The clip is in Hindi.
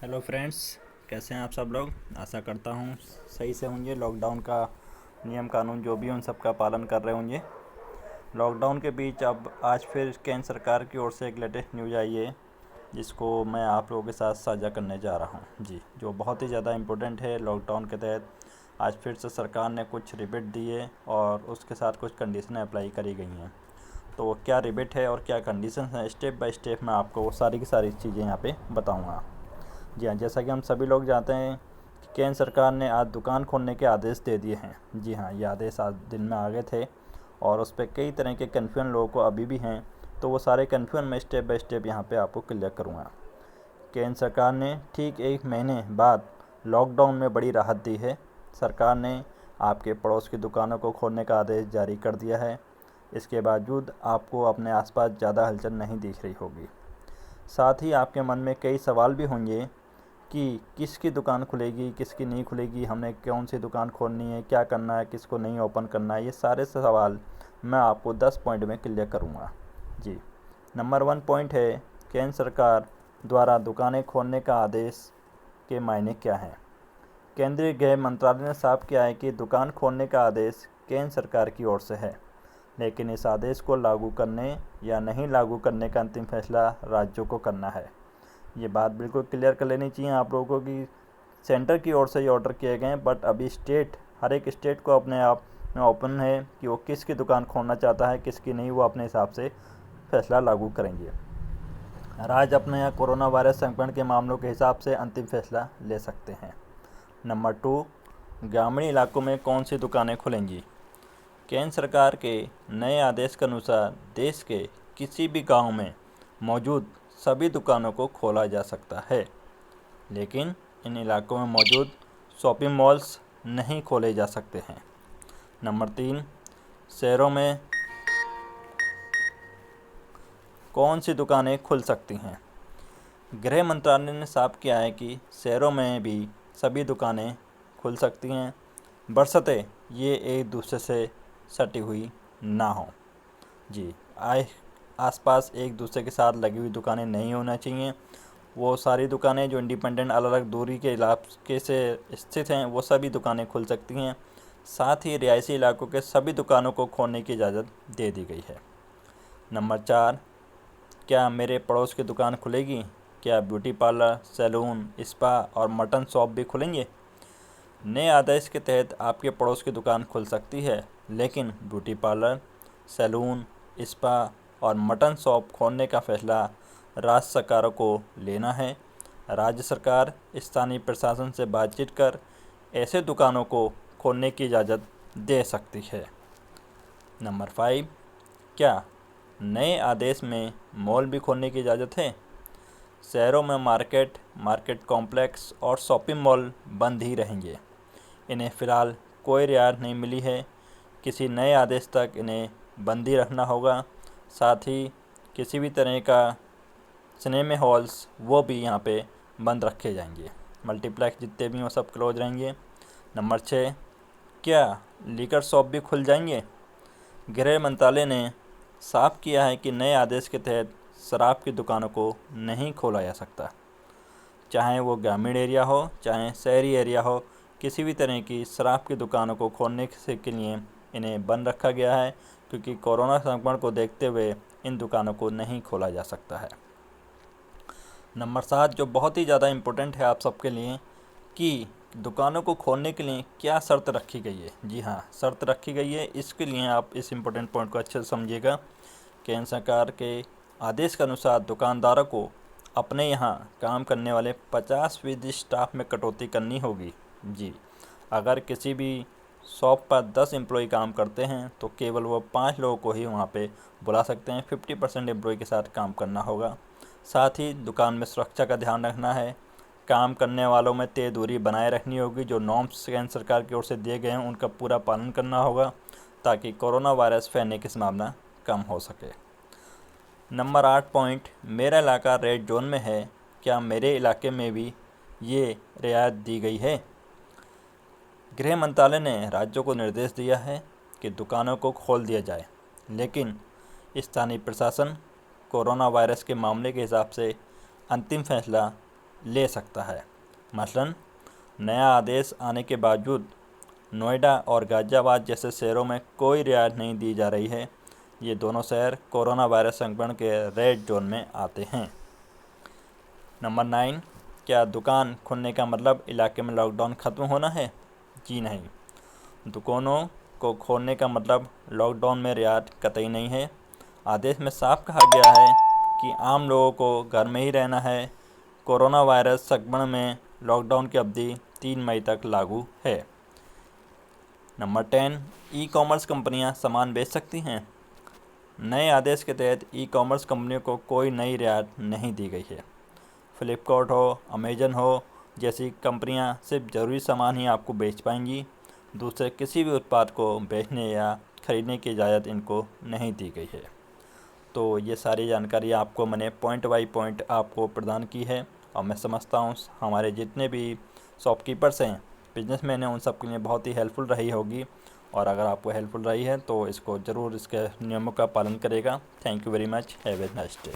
हेलो फ्रेंड्स, कैसे हैं आप सब लोग। आशा करता हूँ सही से होंगे। लॉकडाउन का नियम कानून जो भी उन सब का पालन कर रहे होंगे। लॉकडाउन के बीच अब आज फिर केंद्र सरकार की ओर से एक लेटेस्ट न्यूज़ आई है, जिसको मैं आप लोगों के साथ साझा करने जा रहा हूँ जी, जो बहुत ही ज़्यादा इम्पोर्टेंट है। लॉकडाउन के तहत आज फिर से सरकार ने कुछ रिबेट दिए और उसके साथ कुछ कंडीशन अप्लाई करी गई हैं। तो वो क्या रिबेट है और क्या कंडीशन है, स्टेप बाय स्टेप मैं आपको वो सारी की सारी चीज़ें यहाँ पे बताऊँगा। जी हाँ, जैसा कि हम सभी लोग जानते हैं कि केंद्र सरकार ने आज दुकान खोलने के आदेश दे दिए हैं। जी हाँ, ये आदेश आज दिन में आ गए थे और उस पर कई तरह के कन्फ्यूजन लोगों को अभी भी हैं। तो वो सारे कन्फ्यूजन मैं स्टेप बाय स्टेप यहाँ पे आपको क्लियर करूँगा। केंद्र सरकार ने ठीक एक महीने बाद लॉकडाउन में बड़ी राहत दी है। सरकार ने आपके पड़ोस की दुकानों को खोलने का आदेश जारी कर दिया है। इसके बावजूद आपको अपने आसपास ज़्यादा हलचल नहीं दिख रही होगी। साथ ही आपके मन में कई सवाल भी होंगे कि किसकी दुकान खुलेगी, किसकी नहीं खुलेगी, हमें कौन सी दुकान खोलनी है, क्या करना है, किसको नहीं ओपन करना है। ये सारे सवाल मैं आपको 10 पॉइंट में क्लियर करूँगा जी। नंबर 1 पॉइंट है, केंद्र सरकार द्वारा दुकानें खोलने का आदेश के मायने क्या हैं। केंद्रीय गृह मंत्रालय ने साफ किया है कि दुकान खोलने का आदेश केंद्र सरकार की ओर से है, लेकिन इस आदेश को लागू करने या नहीं लागू करने का अंतिम फैसला राज्यों को करना है। ये बात बिल्कुल क्लियर कर लेनी चाहिए आप लोगों को कि सेंटर की ओर से ये ऑर्डर किए गए हैं, बट अभी हर एक स्टेट को अपने आप में ओपन है कि वो किसकी दुकान खोलना चाहता है, किसकी नहीं, वो अपने हिसाब से फैसला लागू करेंगे। राज्य अपने यहाँ कोरोना वायरस संक्रमण के मामलों के हिसाब से अंतिम फैसला ले सकते हैं। नंबर 2, ग्रामीण इलाकों में कौन सी दुकानें खुलेंगी। केंद्र सरकार के नए आदेश के अनुसार देश के किसी भी गांव में मौजूद सभी दुकानों को खोला जा सकता है, लेकिन इन इलाकों में मौजूद शॉपिंग मॉल्स नहीं खोले जा सकते हैं। नंबर 3, शहरों में कौन सी दुकानें खुल सकती हैं। गृह मंत्रालय ने साफ किया है कि शहरों में भी सभी दुकानें खुल सकती हैं, बशर्ते ये एक दूसरे से सटी हुई ना हो जी। आए आसपास एक दूसरे के साथ लगी हुई दुकानें नहीं होना चाहिए। वो सारी दुकानें जो इंडिपेंडेंट अलग अलग दूरी के इलाके से स्थित हैं, वो सभी दुकानें खुल सकती हैं। साथ ही रिहायशी इलाकों के सभी दुकानों को खोलने की इजाज़त दे दी गई है। नंबर 4, क्या मेरे पड़ोस की दुकान खुलेगी। क्या ब्यूटी पार्लर, सैलून, स्पा और मटन शॉप भी खुलेंगे। नए आदेश के तहत आपके पड़ोस की दुकान खुल सकती है, लेकिन ब्यूटी पार्लर, सैलून, स्पा और मटन शॉप खोलने का फैसला राज्य सरकारों को लेना है। राज्य सरकार स्थानीय प्रशासन से बातचीत कर ऐसे दुकानों को खोलने की इजाज़त दे सकती है। नंबर 5, क्या नए आदेश में मॉल भी खोलने की इजाज़त है। शहरों में मार्केट कॉम्प्लेक्स और शॉपिंग मॉल बंद ही रहेंगे। इन्हें फ़िलहाल कोई रियायत नहीं मिली है। किसी नए आदेश तक इन्हें बंद ही रखना होगा। साथ ही किसी भी तरह का सिनेमा हॉल्स वो भी यहाँ पे बंद रखे जाएंगे। मल्टीप्लेक्स जितने भी हैं वो सब क्लोज रहेंगे। नंबर 6, क्या लीकर शॉप भी खुल जाएंगे। गृह मंत्रालय ने साफ किया है कि नए आदेश के तहत शराब की दुकानों को नहीं खोला जा सकता, चाहे वो ग्रामीण एरिया हो चाहे शहरी एरिया हो। किसी भी तरह की शराब की दुकानों को खोलने से के लिए इन्हें बंद रखा गया है, क्योंकि कोरोना संक्रमण को देखते हुए इन दुकानों को नहीं खोला जा सकता है। नंबर 7, जो बहुत ही ज़्यादा इम्पोर्टेंट है आप सबके लिए, कि दुकानों को खोलने के लिए क्या शर्त रखी गई है। जी हाँ, शर्त रखी गई है। इसके लिए आप इस इम्पोर्टेंट पॉइंट को अच्छे से समझिएगा। केंद्र सरकार के आदेश के अनुसार दुकानदारों को अपने यहाँ काम करने वाले 50% स्टाफ में कटौती करनी होगी जी। अगर किसी भी शॉप पर 10 एम्प्लॉय काम करते हैं तो केवल वो 5 लोगों को ही वहाँ पे बुला सकते हैं। 50% एम्प्लॉय के साथ काम करना होगा। साथ ही दुकान में सुरक्षा का ध्यान रखना है। काम करने वालों में तय दूरी बनाए रखनी होगी। जो नॉर्म्स केंद्र सरकार की ओर से दिए गए हैं उनका पूरा पालन करना होगा, ताकि कोरोना वायरस फैलने की संभावना कम हो सके। नंबर 8 पॉइंट, मेरा इलाका रेड जोन में है, क्या मेरे इलाके में भी ये रियायत दी गई है। गृह मंत्रालय ने राज्यों को निर्देश दिया है कि दुकानों को खोल दिया जाए, लेकिन स्थानीय प्रशासन कोरोना वायरस के मामले के हिसाब से अंतिम फैसला ले सकता है। मसलन नया आदेश आने के बावजूद नोएडा और गाज़ियाबाद जैसे शहरों में कोई रियायत नहीं दी जा रही है। ये दोनों शहर कोरोना वायरस संक्रमण के रेड जोन में आते हैं। नंबर 9, क्या दुकान खुलने का मतलब इलाके में लॉकडाउन ख़त्म होना है? जी नहीं। दुकानों को खोलने का मतलब लॉकडाउन में रियायत कतई नहीं है। आदेश में साफ कहा गया है कि आम लोगों को घर में ही रहना है। कोरोना वायरस संक्रमण में लॉकडाउन की अवधि 3 मई तक लागू है। नंबर 10, ई कॉमर्स कंपनियां सामान बेच सकती हैं? नए आदेश के तहत ई कॉमर्स कंपनियों को कोई नई रियायत नहीं दी गई है। फ्लिपकार्ट हो, अमेजन हो जैसी कंपनियां सिर्फ ज़रूरी सामान ही आपको बेच पाएंगी। दूसरे किसी भी उत्पाद को बेचने या ख़रीदने की इजाज़त इनको नहीं दी गई है। तो ये सारी जानकारी आपको मैंने पॉइंट बाई पॉइंट आपको प्रदान की है और मैं समझता हूँ हमारे जितने भी शॉपकीपर्स हैं, बिजनेसमैन हैं, उन सब के लिए बहुत ही हेल्पफुल रही होगी। और अगर आपको हेल्पफुल रही है तो इसको ज़रूर इसके नियमों का पालन करेगा। Thank you very much. Have a nice day.